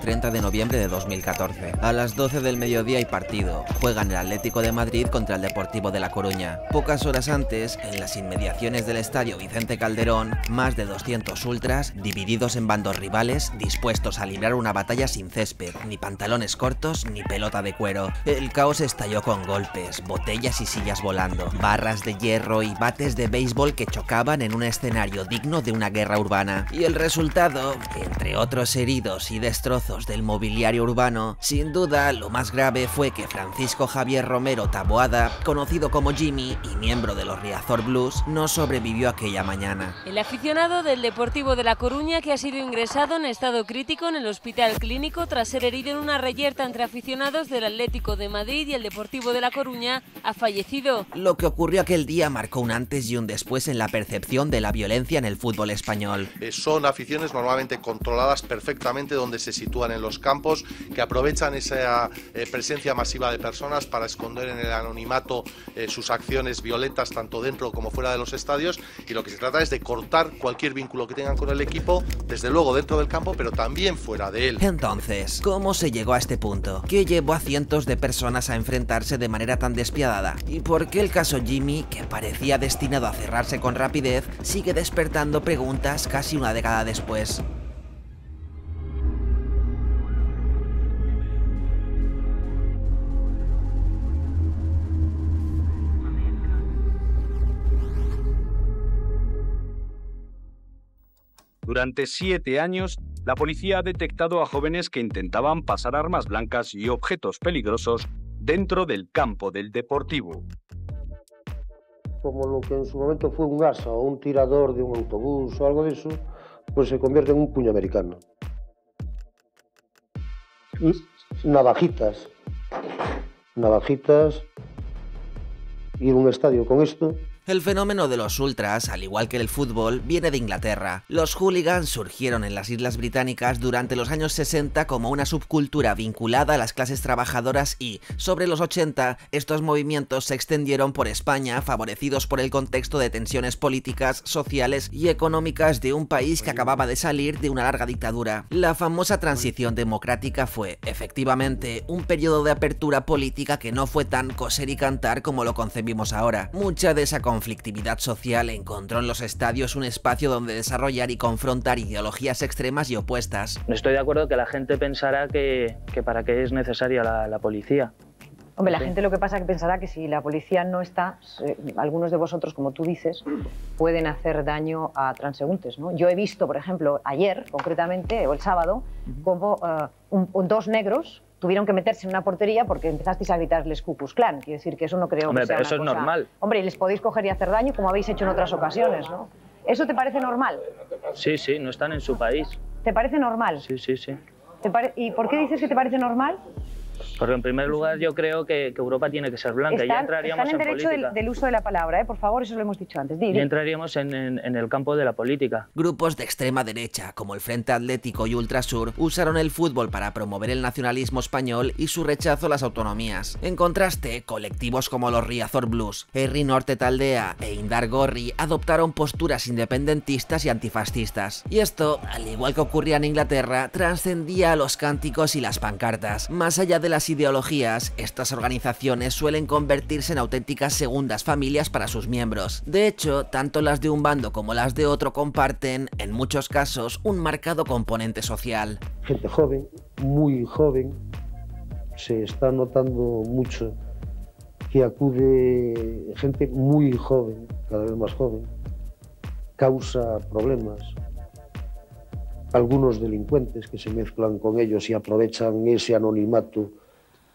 30 de noviembre de 2014. A las 12 del mediodía hay partido. Juegan el Atlético de Madrid contra el Deportivo de La Coruña. Pocas horas antes, en las inmediaciones del estadio Vicente Calderón, más de 200 ultras, divididos en bandos rivales, dispuestos a librar una batalla sin césped, ni pantalones cortos, ni pelota de cuero. El caos estalló con golpes, botellas y sillas volando, barras de hierro y bates de béisbol que chocaban en un escenario digno de una guerra urbana. Y el resultado, entre otros heridos y destrozos del mobiliario urbano, sin duda lo más grave fue que Francisco Javier Romero Taboada, conocido como Jimmy y miembro de los Riazor Blues, no sobrevivió aquella mañana. El aficionado del Deportivo de La Coruña, que ha sido ingresado en estado crítico en el Hospital Clínico tras ser herido en una reyerta entre aficionados del Atlético de Madrid y el Deportivo de La Coruña, ha fallecido. Lo que ocurrió aquel día marcó un antes y un después en la percepción de la violencia en el fútbol español. Son aficiones normalmente controladas perfectamente donde se sitúan en los campos, que aprovechan esa presencia masiva de personas para esconder en el anonimato sus acciones violentas tanto dentro como fuera de los estadios, y lo que se trata es de cortar cualquier vínculo que tengan con el equipo, desde luego dentro del campo, pero también fuera de él. Entonces, ¿cómo se llegó a este punto? ¿Qué llevó a cientos de personas a enfrentarse de manera tan despiadada? ¿Y por qué el caso Jimmy, que parecía destinado a cerrarse con rapidez, sigue despertando preguntas casi una década después? Durante 7 años, la policía ha detectado a jóvenes que intentaban pasar armas blancas y objetos peligrosos dentro del campo del Deportivo. Como lo que en su momento fue un asa o un tirador de un autobús o algo de eso, pues se convierte en un puño americano. Y navajitas, ir a un estadio con esto. El fenómeno de los ultras, al igual que el fútbol, viene de Inglaterra. Los hooligans surgieron en las Islas Británicas durante los años 60 como una subcultura vinculada a las clases trabajadoras y, sobre los 80, estos movimientos se extendieron por España, favorecidos por el contexto de tensiones políticas, sociales y económicas de un país que acababa de salir de una larga dictadura. La famosa transición democrática fue, efectivamente, un periodo de apertura política que no fue tan coser y cantar como lo concebimos ahora. Mucha de esa conflictividad social encontró en los estadios un espacio donde desarrollar y confrontar ideologías extremas y opuestas. No estoy de acuerdo que la gente pensará que para qué es necesaria la policía. Hombre, la gente lo que pasa es que pensará que si la policía no está, algunos de vosotros, como tú dices, pueden hacer daño a transeúntes, ¿no? Yo he visto, por ejemplo, ayer, concretamente, o el sábado, como dos negros tuvieron que meterse en una portería porque empezasteis a gritarles Ku Klux Klan. Quiere decir que eso no creo que sea pero eso una es cosa... normal. Hombre, y les podéis coger y hacer daño como habéis hecho en otras ocasiones, ¿no? ¿Eso te parece normal? Sí, no están en su país. ¿Te parece normal? Sí. ¿Y por qué dices que te parece normal? Porque en primer lugar yo creo que Europa tiene que ser blanca. Ya entraríamos están en derecho política. del uso de la palabra, por favor, eso lo hemos dicho antes. Ya entraríamos en el campo de la política. Grupos de extrema derecha, como el Frente Atlético y Ultrasur, usaron el fútbol para promover el nacionalismo español y su rechazo a las autonomías. En contraste, colectivos como los Riazor Blues, Herri Norte Taldea e Indar Gorri adoptaron posturas independentistas y antifascistas. Y esto, al igual que ocurría en Inglaterra, trascendía a los cánticos y las pancartas. Más allá de las ideologías, estas organizaciones suelen convertirse en auténticas segundas familias para sus miembros. De hecho, tanto las de un bando como las de otro comparten, en muchos casos, un marcado componente social. Gente joven, muy joven, se está notando mucho que acude gente muy joven, cada vez más joven, causa problemas. Algunos delincuentes que se mezclan con ellos y aprovechan ese anonimato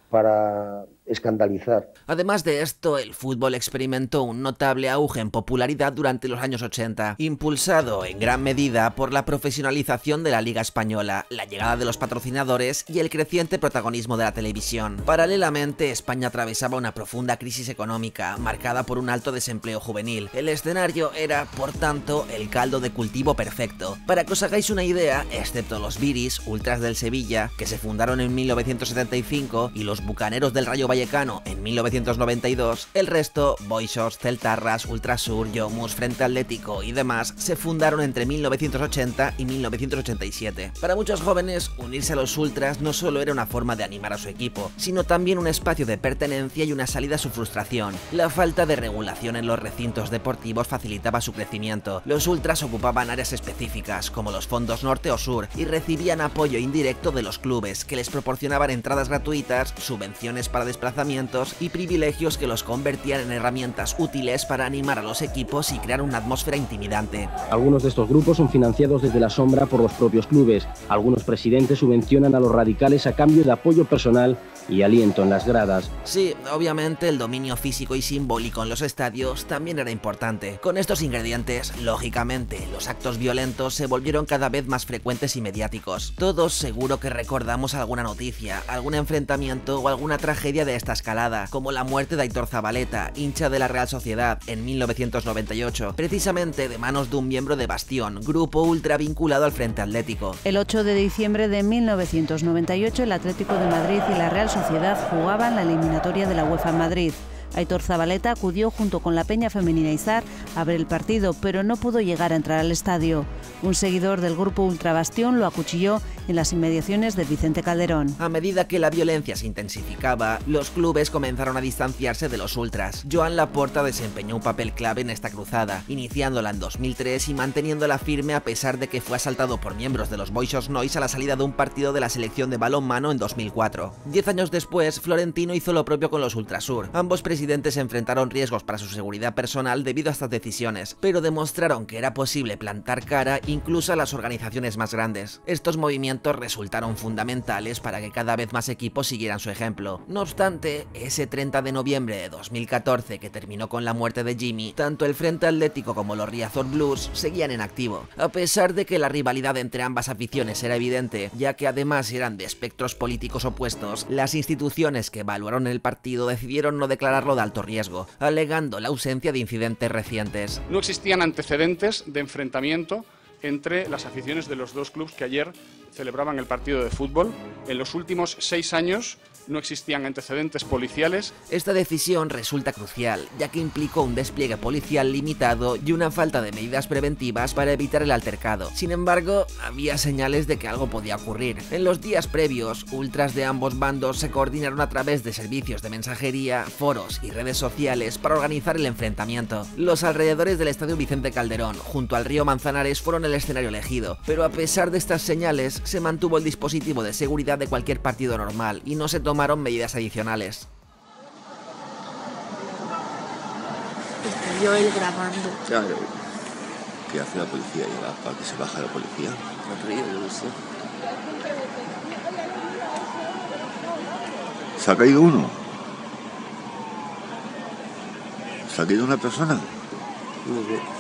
para escandalizar. Además de esto, el fútbol experimentó un notable auge en popularidad durante los años 80, impulsado en gran medida por la profesionalización de la Liga Española, la llegada de los patrocinadores y el creciente protagonismo de la televisión. Paralelamente, España atravesaba una profunda crisis económica, marcada por un alto desempleo juvenil. El escenario era, por tanto, el caldo de cultivo perfecto. Para que os hagáis una idea, excepto los Viris, ultras del Sevilla, que se fundaron en 1975, y los bucaneros del Rayo Vallecano en 1992, el resto, Boixos, Celtarras, Ultrasur, Yomus, Frente Atlético y demás, se fundaron entre 1980 y 1987. Para muchos jóvenes, unirse a los ultras no solo era una forma de animar a su equipo, sino también un espacio de pertenencia y una salida a su frustración. La falta de regulación en los recintos deportivos facilitaba su crecimiento. Los ultras ocupaban áreas específicas, como los fondos norte o sur, y recibían apoyo indirecto de los clubes, que les proporcionaban entradas gratuitas, subvenciones para desplazamientos y privilegios que los convertían en herramientas útiles para animar a los equipos y crear una atmósfera intimidante. Algunos de estos grupos son financiados desde la sombra por los propios clubes. Algunos presidentes subvencionan a los radicales a cambio de apoyo personal y aliento en las gradas. Sí, obviamente el dominio físico y simbólico en los estadios también era importante. Con estos ingredientes, lógicamente, los actos violentos se volvieron cada vez más frecuentes y mediáticos. Todos seguro que recordamos alguna noticia, algún enfrentamiento o alguna tragedia de esta escalada, como la muerte de Aitor Zabaleta, hincha de la Real Sociedad, en 1998, precisamente de manos de un miembro de Bastión, grupo ultra vinculado al Frente Atlético. El 8 de diciembre de 1998, el Atlético de Madrid y la Real Sociedad jugaban la eliminatoria de la UEFA en Madrid. Aitor Zabaleta acudió junto con la Peña Femenina Izar a ver el partido, pero no pudo llegar a entrar al estadio. Un seguidor del grupo Ultra Bastión lo acuchilló en las inmediaciones de Vicente Calderón. A medida que la violencia se intensificaba, los clubes comenzaron a distanciarse de los ultras. Joan Laporta desempeñó un papel clave en esta cruzada, iniciándola en 2003 y manteniéndola firme a pesar de que fue asaltado por miembros de los Boixos Nois a la salida de un partido de la selección de balonmano en 2004. 10 años después, Florentino hizo lo propio con los Ultrasur. Ambos presidentes enfrentaron riesgos para su seguridad personal debido a estas decisiones, pero demostraron que era posible plantar cara incluso a las organizaciones más grandes. Estos movimientos resultaron fundamentales para que cada vez más equipos siguieran su ejemplo. No obstante, ese 30 de noviembre de 2014 que terminó con la muerte de Jimmy, tanto el Frente Atlético como los Riazor Blues seguían en activo, a pesar de que la rivalidad entre ambas aficiones era evidente, ya que además eran de espectros políticos opuestos. Las instituciones que evaluaron el partido decidieron no declararlo de alto riesgo, alegando la ausencia de incidentes recientes. No existían antecedentes de enfrentamiento entre las aficiones de los dos clubes que ayer celebraban el partido de fútbol. En los últimos 6 años no existían antecedentes policiales. Esta decisión resulta crucial, ya que implicó un despliegue policial limitado y una falta de medidas preventivas para evitar el altercado. Sin embargo, había señales de que algo podía ocurrir. En los días previos, ultras de ambos bandos se coordinaron a través de servicios de mensajería, foros y redes sociales para organizar el enfrentamiento. Los alrededores del estadio Vicente Calderón, junto al río Manzanares, fueron el escenario elegido, pero a pesar de estas señales, se mantuvo el dispositivo de seguridad de cualquier partido normal y no se tomaron medidas adicionales. Estoy yo él grabando. Claro. ¿Qué hace la policía? ¿Llega para que se baje la policía? No creo, yo no sé. ¿Se ha caído uno? ¿Se ha caído una persona? No sé.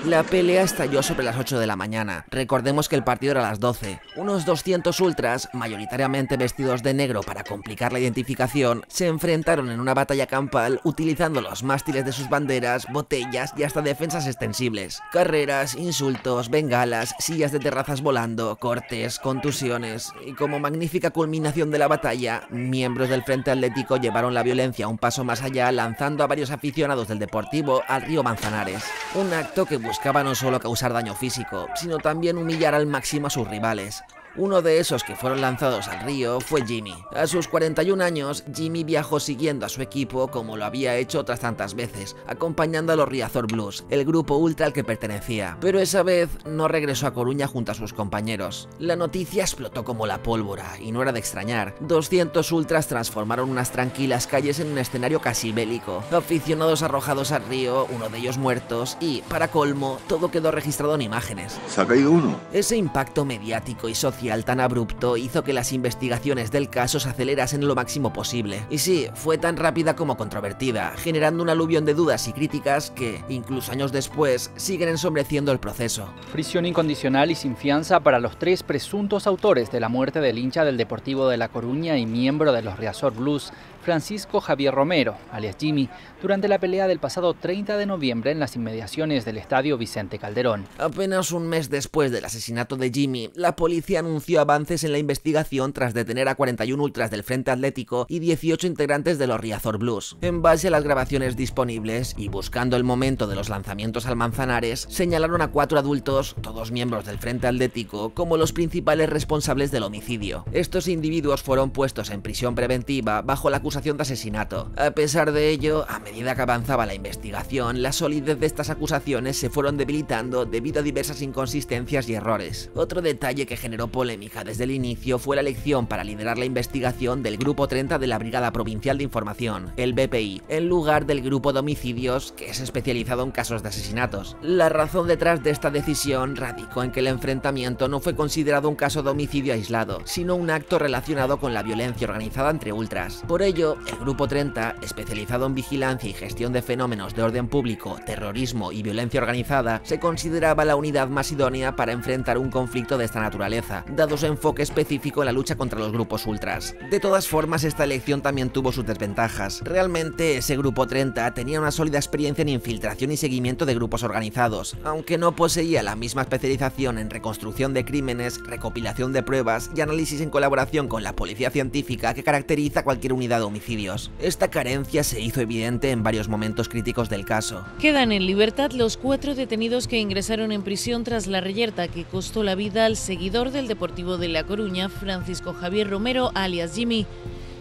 La pelea estalló sobre las 8 de la mañana. Recordemos que el partido era a las 12. Unos 200 ultras, mayoritariamente vestidos de negro para complicar la identificación, se enfrentaron en una batalla campal utilizando los mástiles de sus banderas, botellas y hasta defensas extensibles. Carreras, insultos, bengalas, sillas de terrazas volando, cortes, contusiones. Y como magnífica culminación de la batalla, miembros del Frente Atlético llevaron la violencia un paso más allá, lanzando a varios aficionados del Deportivo al río Manzanares. Un acto que buscaba no solo causar daño físico, sino también humillar al máximo a sus rivales. Uno de esos que fueron lanzados al río fue Jimmy. A sus 41 años, Jimmy viajó siguiendo a su equipo como lo había hecho otras tantas veces, acompañando a los Riazor Blues, el grupo ultra al que pertenecía. Pero esa vez no regresó a Coruña junto a sus compañeros. La noticia explotó como la pólvora, y no era de extrañar. 200 ultras transformaron unas tranquilas calles en un escenario casi bélico. Aficionados arrojados al río, uno de ellos muertos, y, para colmo, todo quedó registrado en imágenes. ¿Se ha caído uno? Ese impacto mediático y social tan abrupto hizo que las investigaciones del caso se acelerasen lo máximo posible. Y sí, fue tan rápida como controvertida, generando un aluvión de dudas y críticas que, incluso años después, siguen ensombreciendo el proceso. Prisión incondicional y sin fianza para los 3 presuntos autores de la muerte del hincha del Deportivo de La Coruña y miembro de los Riazor Blues, Francisco Javier Romero, alias Jimmy, durante la pelea del pasado 30 de noviembre en las inmediaciones del estadio Vicente Calderón. Apenas un mes después del asesinato de Jimmy, la policía anunció avances en la investigación tras detener a 41 ultras del Frente Atlético y 18 integrantes de los Riazor Blues. En base a las grabaciones disponibles y buscando el momento de los lanzamientos al Manzanares, señalaron a 4 adultos, todos miembros del Frente Atlético, como los principales responsables del homicidio. Estos individuos fueron puestos en prisión preventiva bajo la acusación de asesinato. A pesar de ello, a medida que avanzaba la investigación, la solidez de estas acusaciones se fueron debilitando debido a diversas inconsistencias y errores. Otro detalle que generó polémica desde el inicio fue la elección para liderar la investigación del Grupo 30 de la Brigada Provincial de Información, el BPI, en lugar del Grupo de Homicidios, que es especializado en casos de asesinatos. La razón detrás de esta decisión radicó en que el enfrentamiento no fue considerado un caso de homicidio aislado, sino un acto relacionado con la violencia organizada entre ultras. Por ello, el Grupo 30, especializado en vigilancia y gestión de fenómenos de orden público, terrorismo y violencia organizada, se consideraba la unidad más idónea para enfrentar un conflicto de esta naturaleza, dado su enfoque específico en la lucha contra los grupos ultras. De todas formas, esta elección también tuvo sus desventajas. Realmente, ese Grupo 30 tenía una sólida experiencia en infiltración y seguimiento de grupos organizados, aunque no poseía la misma especialización en reconstrucción de crímenes, recopilación de pruebas y análisis en colaboración con la policía científica que caracteriza cualquier unidad de homicidios. Esta carencia se hizo evidente en varios momentos críticos del caso. Quedan en libertad los 4 detenidos que ingresaron en prisión tras la reyerta que costó la vida al seguidor del Deportivo de La Coruña, Francisco Javier Romero, alias Jimmy.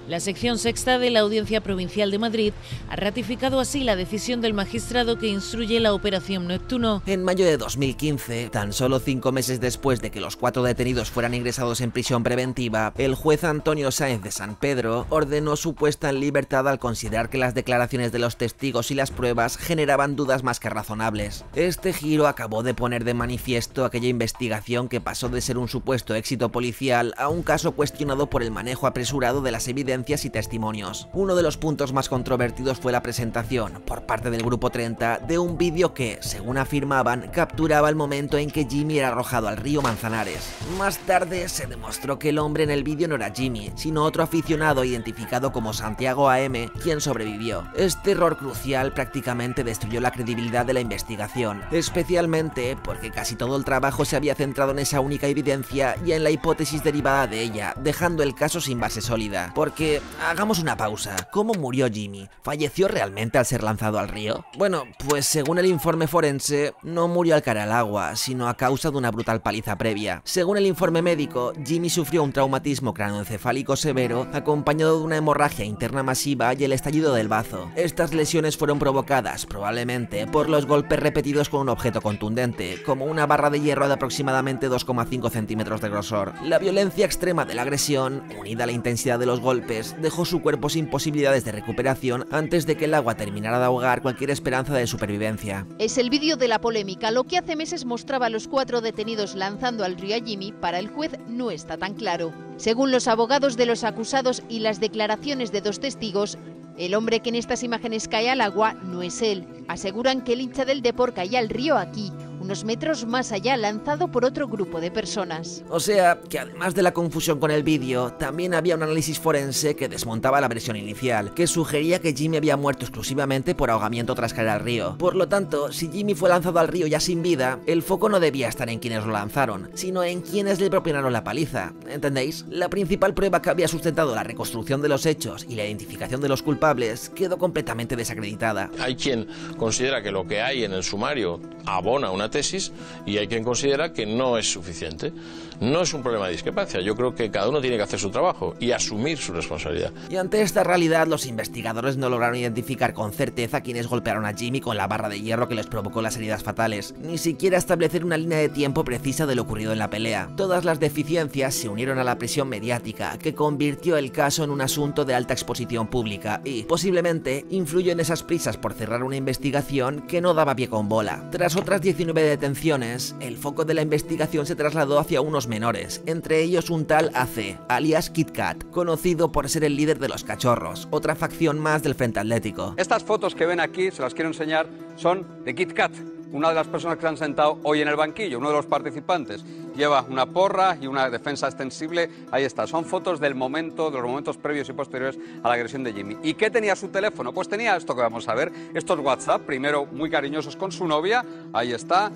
La sección sexta de la Audiencia Provincial de Madrid ha ratificado así la decisión del magistrado que instruye la Operación Neptuno. En mayo de 2015, tan solo 5 meses después de que los 4 detenidos fueran ingresados en prisión preventiva, el juez Antonio Sáenz de San Pedro ordenó su puesta en libertad al considerar que las declaraciones de los testigos y las pruebas generaban dudas más que razonables. Este giro acabó de poner de manifiesto aquella investigación que pasó de ser un supuesto éxito policial a un caso cuestionado por el manejo apresurado de las evidencias y testimonios. Uno de los puntos más controvertidos fue la presentación, por parte del Grupo 30, de un vídeo que, según afirmaban, capturaba el momento en que Jimmy era arrojado al río Manzanares. Más tarde se demostró que el hombre en el vídeo no era Jimmy, sino otro aficionado identificado como Santiago AM, quien sobrevivió. Este error crucial prácticamente destruyó la credibilidad de la investigación, especialmente porque casi todo el trabajo se había centrado en esa única evidencia y en la hipótesis derivada de ella, dejando el caso sin base sólida. Porque, hagamos una pausa, ¿cómo murió Jimmy? ¿Falleció realmente al ser lanzado al río? Bueno, pues según el informe forense, no murió al caer al agua, sino a causa de una brutal paliza previa. Según el informe médico, Jimmy sufrió un traumatismo cráneoencefálico severo, acompañado de una hemorragia interna masiva y el estallido del bazo. Estas lesiones fueron provocadas, probablemente, por los golpes repetidos con un objeto contundente, como una barra de hierro de aproximadamente 2,5 centímetros de grosor. La violencia extrema de la agresión, unida a la intensidad de los golpes, dejó su cuerpo sin posibilidades de recuperación antes de que el agua terminara de ahogar cualquier esperanza de supervivencia. Es el vídeo de la polémica. Lo que hace meses mostraba a los 4 detenidos lanzando al río a Jimmy, para el juez no está tan claro. Según los abogados de los acusados y las declaraciones de 2 testigos, el hombre que en estas imágenes cae al agua no es él. Aseguran que el hincha del Depor caía al río aquí, unos metros más allá, lanzado por otro grupo de personas. O sea, que además de la confusión con el vídeo, también había un análisis forense que desmontaba la versión inicial, que sugería que Jimmy había muerto exclusivamente por ahogamiento tras caer al río. Por lo tanto, si Jimmy fue lanzado al río ya sin vida, el foco no debía estar en quienes lo lanzaron, sino en quienes le propinaron la paliza, ¿entendéis? La principal prueba que había sustentado la reconstrucción de los hechos y la identificación de los culpables quedó completamente desacreditada. Hay quien considera que lo que hay en el sumario abona una tesis y hay quien considera que no es suficiente. No es un problema de discrepancia, yo creo que cada uno tiene que hacer su trabajo y asumir su responsabilidad. Y ante esta realidad, los investigadores no lograron identificar con certeza quiénes golpearon a Jimmy con la barra de hierro que les provocó las heridas fatales, ni siquiera establecer una línea de tiempo precisa de lo ocurrido en la pelea. Todas las deficiencias se unieron a la presión mediática, que convirtió el caso en un asunto de alta exposición pública y, posiblemente, influyó en esas prisas por cerrar una investigación que no daba pie con bola. Tras otras 19 detenciones, el foco de la investigación se trasladó hacia unos menores, entre ellos un tal AC, alias Kit Kat, conocido por ser el líder de los Cachorros, otra facción más del Frente Atlético. Estas fotos que ven aquí, se las quiero enseñar, son de Kit Kat. una de las personas que se han sentado hoy en el banquillo, uno de los participantes, lleva una porra y una defensa extensible. Ahí está, son fotos del momento, de los momentos previos y posteriores a la agresión de Jimmy. ¿Y qué tenía su teléfono? Pues tenía esto que vamos a ver, estos WhatsApp, primero muy cariñosos con su novia, ahí está,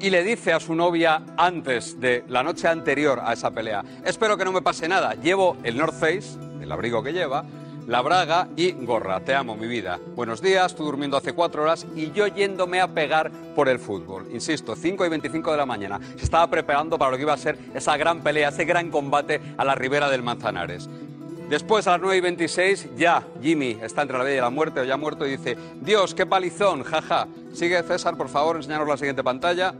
y le dice a su novia antes de la noche anterior a esa pelea: espero que no me pase nada, llevo el North Face, el abrigo que lleva, la braga y gorra, te amo mi vida, buenos días, tú durmiendo hace 4 horas y yo yéndome a pegar por el fútbol. Insisto, 5:25 de la mañana, se estaba preparando para lo que iba a ser esa gran pelea, ese gran combate a la ribera del Manzanares. Después, a las 9:26, ya Jimmy está entre la vida y la muerte, o ya muerto, y dice: Dios, qué palizón, jaja. Sigue, César, por favor, enseñanos la siguiente pantalla.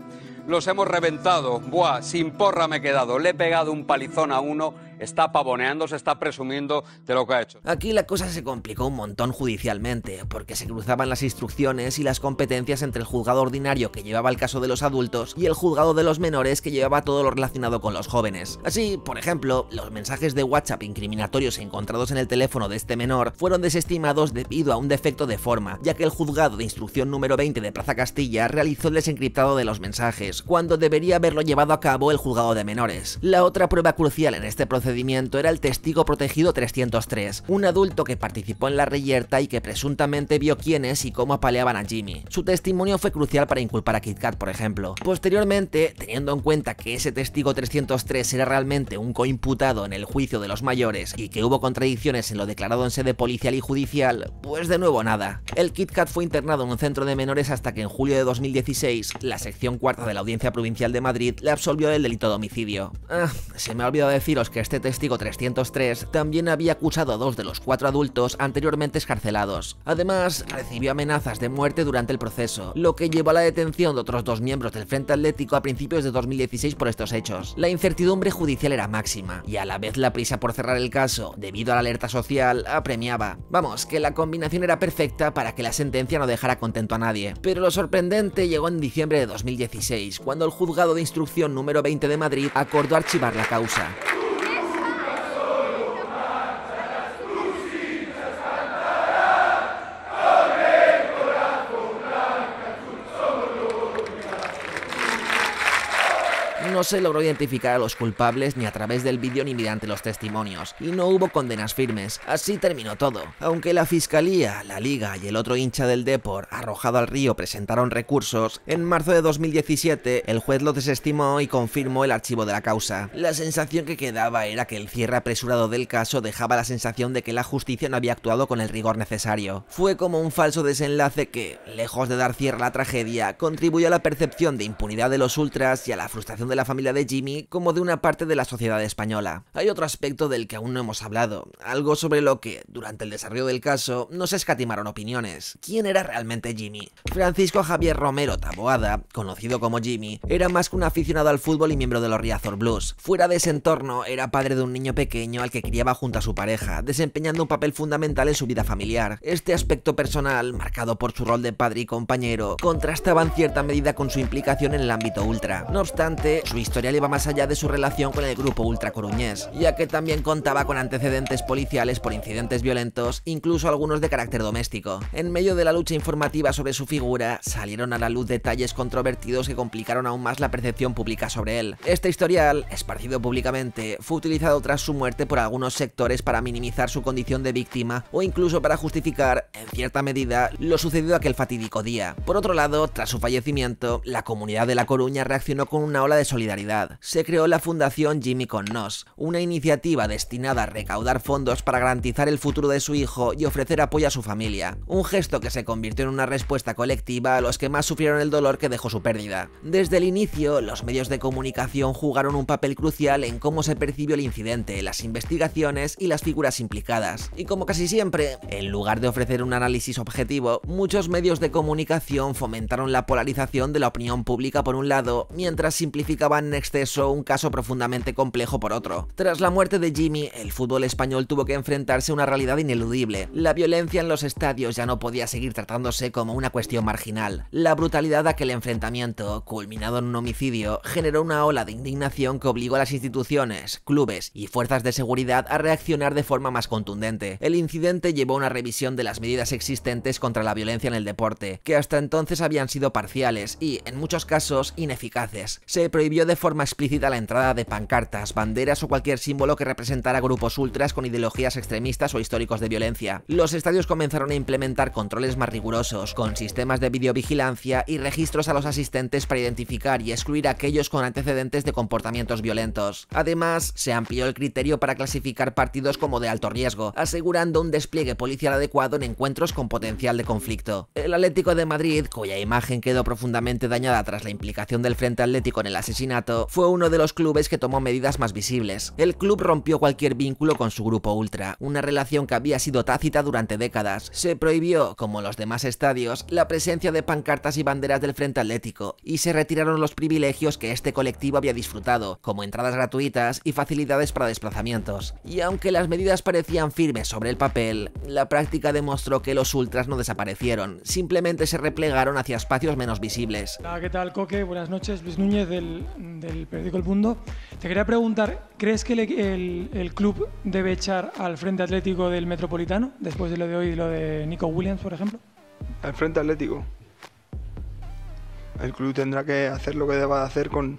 Los hemos reventado, buah, sin porra me he quedado, le he pegado un palizón a uno, está pavoneando, se está presumiendo de lo que ha hecho. Aquí la cosa se complicó un montón judicialmente, porque se cruzaban las instrucciones y las competencias entre el juzgado ordinario que llevaba el caso de los adultos y el juzgado de los menores que llevaba todo lo relacionado con los jóvenes. Así, por ejemplo, los mensajes de WhatsApp incriminatorios encontrados en el teléfono de este menor fueron desestimados debido a un defecto de forma, ya que el juzgado de instrucción número 20 de Plaza Castilla realizó el desencriptado de los mensajes, cuando debería haberlo llevado a cabo el juzgado de menores. La otra prueba crucial en este procedimiento era el testigo protegido 303, un adulto que participó en la reyerta y que presuntamente vio quiénes y cómo apaleaban a Jimmy. Su testimonio fue crucial para inculpar a Kit Kat, por ejemplo. Posteriormente, teniendo en cuenta que ese testigo 303 era realmente un coimputado en el juicio de los mayores y que hubo contradicciones en lo declarado en sede policial y judicial, pues de nuevo nada. El Kit Kat fue internado en un centro de menores hasta que en julio de 2016, la sección cuarta de la Audiencia Provincial de Madrid le absolvió del delito de homicidio. Se me ha olvidado deciros que este testigo 303 también había acusado a 2 de los 4 adultos anteriormente excarcelados. Además, recibió amenazas de muerte durante el proceso, lo que llevó a la detención de otros 2 miembros del Frente Atlético a principios de 2016 por estos hechos. La incertidumbre judicial era máxima, y a la vez la prisa por cerrar el caso, debido a la alerta social, apremiaba. Vamos, que la combinación era perfecta para que la sentencia no dejara contento a nadie. Pero lo sorprendente llegó en diciembre de 2016, cuando el juzgado de instrucción número 20 de Madrid acordó archivar la causa. No se logró identificar a los culpables ni a través del vídeo ni mediante los testimonios, y no hubo condenas firmes. Así terminó todo. Aunque la Fiscalía, la Liga y el otro hincha del Depor, arrojado al río, presentaron recursos, en marzo de 2017 el juez lo desestimó y confirmó el archivo de la causa. La sensación que quedaba era que el cierre apresurado del caso dejaba la sensación de que la justicia no había actuado con el rigor necesario. Fue como un falso desenlace que, lejos de dar cierre a la tragedia, contribuyó a la percepción de impunidad de los ultras y a la frustración de la familia de Jimmy como de una parte de la sociedad española. Hay otro aspecto del que aún no hemos hablado, algo sobre lo que, durante el desarrollo del caso, no se escatimaron opiniones. ¿Quién era realmente Jimmy? Francisco Javier Romero Taboada, conocido como Jimmy, era más que un aficionado al fútbol y miembro de los Riazor Blues. Fuera de ese entorno, era padre de un niño pequeño al que criaba junto a su pareja, desempeñando un papel fundamental en su vida familiar. Este aspecto personal, marcado por su rol de padre y compañero, contrastaba en cierta medida con su implicación en el ámbito ultra. No obstante, su historial iba más allá de su relación con el grupo ultra coruñés, ya que también contaba con antecedentes policiales por incidentes violentos, incluso algunos de carácter doméstico. En medio de la lucha informativa sobre su figura, salieron a la luz detalles controvertidos que complicaron aún más la percepción pública sobre él. Este historial, esparcido públicamente, fue utilizado tras su muerte por algunos sectores para minimizar su condición de víctima o incluso para justificar, en cierta medida, lo sucedido aquel fatídico día. Por otro lado, tras su fallecimiento, la comunidad de La Coruña reaccionó con una ola de solidaridad. Se creó la Fundación Jimmy con Nos, una iniciativa destinada a recaudar fondos para garantizar el futuro de su hijo y ofrecer apoyo a su familia. Un gesto que se convirtió en una respuesta colectiva a los que más sufrieron el dolor que dejó su pérdida. Desde el inicio, los medios de comunicación jugaron un papel crucial en cómo se percibió el incidente, las investigaciones y las figuras implicadas. Y como casi siempre, en lugar de ofrecer un análisis objetivo, muchos medios de comunicación fomentaron la polarización de la opinión pública por un lado, mientras simplificaban juzgaban en exceso un caso profundamente complejo por otro. Tras la muerte de Jimmy, el fútbol español tuvo que enfrentarse a una realidad ineludible. La violencia en los estadios ya no podía seguir tratándose como una cuestión marginal. La brutalidad de aquel enfrentamiento, culminado en un homicidio, generó una ola de indignación que obligó a las instituciones, clubes y fuerzas de seguridad a reaccionar de forma más contundente. El incidente llevó a una revisión de las medidas existentes contra la violencia en el deporte, que hasta entonces habían sido parciales y, en muchos casos, ineficaces. Se prohibió de forma explícita la entrada de pancartas, banderas o cualquier símbolo que representara grupos ultras con ideologías extremistas o históricos de violencia. Los estadios comenzaron a implementar controles más rigurosos, con sistemas de videovigilancia y registros a los asistentes para identificar y excluir a aquellos con antecedentes de comportamientos violentos. Además, se amplió el criterio para clasificar partidos como de alto riesgo, asegurando un despliegue policial adecuado en encuentros con potencial de conflicto. El Atlético de Madrid, cuya imagen quedó profundamente dañada tras la implicación del Frente Atlético en el asesinato, fue uno de los clubes que tomó medidas más visibles. El club rompió cualquier vínculo con su grupo ultra, una relación que había sido tácita durante décadas. Se prohibió, como los demás estadios, la presencia de pancartas y banderas del Frente Atlético, y se retiraron los privilegios que este colectivo había disfrutado, como entradas gratuitas y facilidades para desplazamientos. Y aunque las medidas parecían firmes sobre el papel, la práctica demostró que los ultras no desaparecieron, simplemente se replegaron hacia espacios menos visibles. Hola, ¿qué tal, Coque? Buenas noches, Luis Núñez del periódico El Mundo. Te quería preguntar, ¿crees que el club debe echar al Frente Atlético del Metropolitano, después de lo de hoy y lo de Nico Williams, por ejemplo? ¿Al Frente Atlético? El club tendrá que hacer lo que deba de hacer con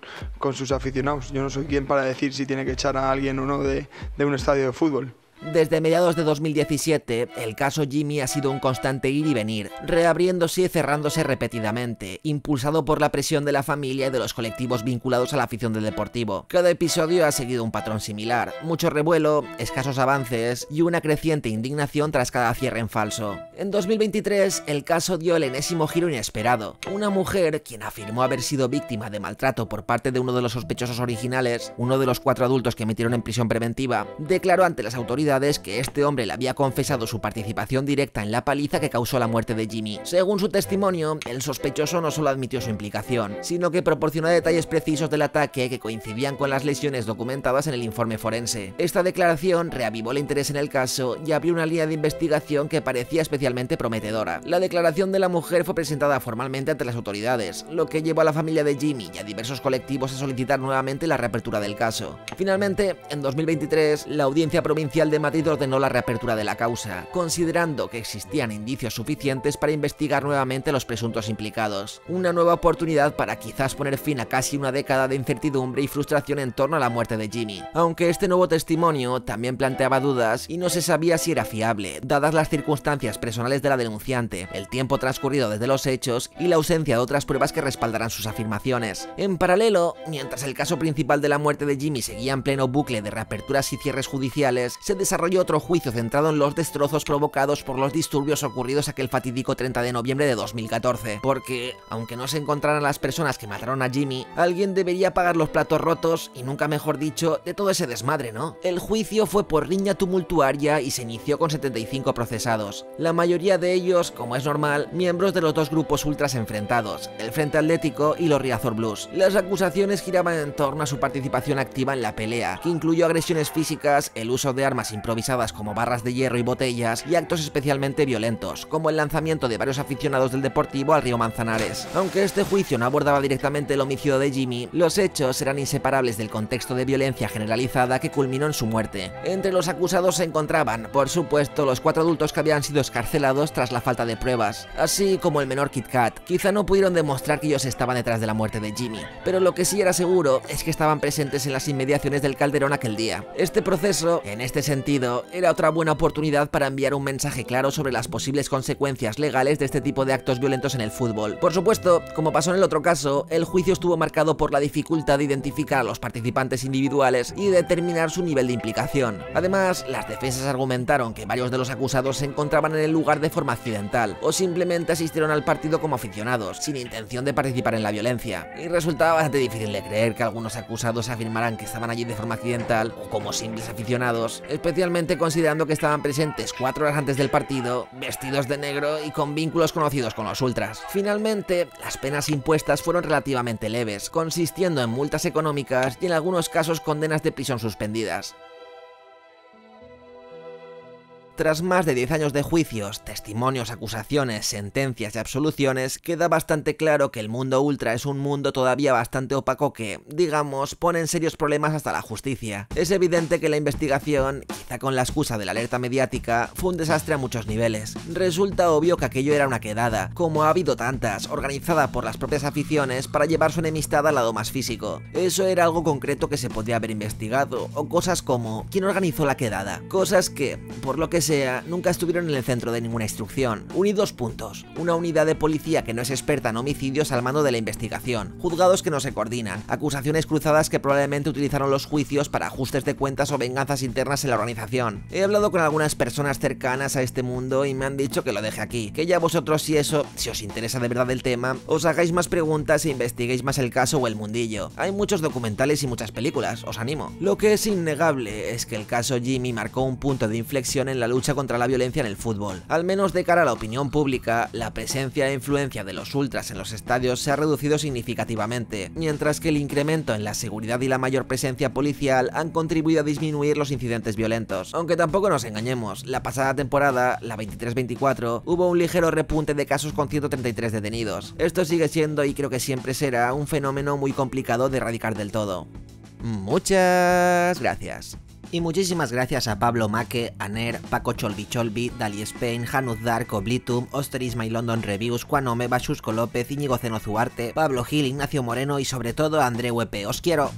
sus aficionados. Yo no soy quien para decir si tiene que echar a alguien o no de un estadio de fútbol. Desde mediados de 2017, el caso Jimmy ha sido un constante ir y venir, reabriéndose y cerrándose repetidamente, impulsado por la presión de la familia y de los colectivos vinculados a la afición del Deportivo. Cada episodio ha seguido un patrón similar, mucho revuelo, escasos avances y una creciente indignación tras cada cierre en falso. En 2023, el caso dio el enésimo giro inesperado. Una mujer, quien afirmó haber sido víctima de maltrato por parte de uno de los sospechosos originales, uno de los 4 adultos que metieron en prisión preventiva, declaró ante las autoridades que este hombre le había confesado su participación directa en la paliza que causó la muerte de Jimmy. Según su testimonio, el sospechoso no solo admitió su implicación, sino que proporcionó detalles precisos del ataque que coincidían con las lesiones documentadas en el informe forense. Esta declaración reavivó el interés en el caso y abrió una línea de investigación que parecía especialmente prometedora. La declaración de la mujer fue presentada formalmente ante las autoridades, lo que llevó a la familia de Jimmy y a diversos colectivos a solicitar nuevamente la reapertura del caso. Finalmente, en 2023, la Audiencia Provincial de Madrid ordenó la reapertura de la causa, considerando que existían indicios suficientes para investigar nuevamente a los presuntos implicados. Una nueva oportunidad para quizás poner fin a casi una década de incertidumbre y frustración en torno a la muerte de Jimmy. Aunque este nuevo testimonio también planteaba dudas y no se sabía si era fiable, dadas las circunstancias personales de la denunciante, el tiempo transcurrido desde los hechos y la ausencia de otras pruebas que respaldaran sus afirmaciones. En paralelo, mientras el caso principal de la muerte de Jimmy seguía en pleno bucle de reaperturas y cierres judiciales, se desarrolló otro juicio centrado en los destrozos provocados por los disturbios ocurridos aquel fatídico 30 de noviembre de 2014, porque, aunque no se encontraran las personas que mataron a Jimmy, alguien debería pagar los platos rotos y nunca mejor dicho, de todo ese desmadre, ¿no? El juicio fue por riña tumultuaria y se inició con 75 procesados, la mayoría de ellos, como es normal, miembros de los dos grupos ultras enfrentados, el Frente Atlético y los Riazor Blues. Las acusaciones giraban en torno a su participación activa en la pelea, que incluyó agresiones físicas, el uso de armas improvisadas como barras de hierro y botellas y actos especialmente violentos, como el lanzamiento de varios aficionados del Deportivo al río Manzanares. Aunque este juicio no abordaba directamente el homicidio de Jimmy, los hechos eran inseparables del contexto de violencia generalizada que culminó en su muerte. Entre los acusados se encontraban, por supuesto, los 4 adultos que habían sido excarcelados tras la falta de pruebas, así como el menor Kit Kat. Quizá no pudieron demostrar que ellos estaban detrás de la muerte de Jimmy, pero lo que sí era seguro es que estaban presentes en las inmediaciones del Calderón aquel día. Este proceso, en este sentido, era otra buena oportunidad para enviar un mensaje claro sobre las posibles consecuencias legales de este tipo de actos violentos en el fútbol. Por supuesto, como pasó en el otro caso, el juicio estuvo marcado por la dificultad de identificar a los participantes individuales y determinar su nivel de implicación. Además, las defensas argumentaron que varios de los acusados se encontraban en el lugar de forma accidental o simplemente asistieron al partido como aficionados, sin intención de participar en la violencia. Y resultaba bastante difícil de creer que algunos acusados afirmaran que estaban allí de forma accidental o como simples aficionados, especialmente especialmente considerando que estaban presentes 4 horas antes del partido, vestidos de negro y con vínculos conocidos con los ultras. Finalmente, las penas impuestas fueron relativamente leves, consistiendo en multas económicas y en algunos casos condenas de prisión suspendidas. Tras más de 10 años de juicios, testimonios, acusaciones, sentencias y absoluciones, queda bastante claro que el mundo ultra es un mundo todavía bastante opaco que, digamos, pone en serios problemas hasta la justicia. Es evidente que la investigación, quizá con la excusa de la alerta mediática, fue un desastre a muchos niveles. Resulta obvio que aquello era una quedada, como ha habido tantas, organizada por las propias aficiones para llevar su enemistad al lado más físico. Eso era algo concreto que se podría haber investigado, o cosas como ¿quién organizó la quedada? Cosas que, por lo que sea, nunca estuvieron en el centro de ninguna instrucción. Unidos puntos. Una unidad de policía que no es experta en homicidios al mando de la investigación. Juzgados que no se coordinan. Acusaciones cruzadas que probablemente utilizaron los juicios para ajustes de cuentas o venganzas internas en la organización. He hablado con algunas personas cercanas a este mundo y me han dicho que lo deje aquí. Que ya vosotros, si os interesa de verdad el tema, os hagáis más preguntas e investiguéis más el caso o el mundillo. Hay muchos documentales y muchas películas, os animo. Lo que es innegable es que el caso Jimmy marcó un punto de inflexión en la lucha contra la violencia en el fútbol. Al menos de cara a la opinión pública, la presencia e influencia de los ultras en los estadios se ha reducido significativamente, mientras que el incremento en la seguridad y la mayor presencia policial han contribuido a disminuir los incidentes violentos. Aunque tampoco nos engañemos, la pasada temporada, la 23-24, hubo un ligero repunte de casos con 133 detenidos. Esto sigue siendo y creo que siempre será un fenómeno muy complicado de erradicar del todo. Muchas gracias. Y muchísimas gracias a Pablo Maque, Aner, Paco Cholbi, Dali Spain, Hanud Dark, Oblitum, Osteris My London Reviews, Juanome, Bachusco López, Íñigo Zenozuarte, Pablo Gil, Ignacio Moreno y sobre todo a André Huepe. ¡Os quiero!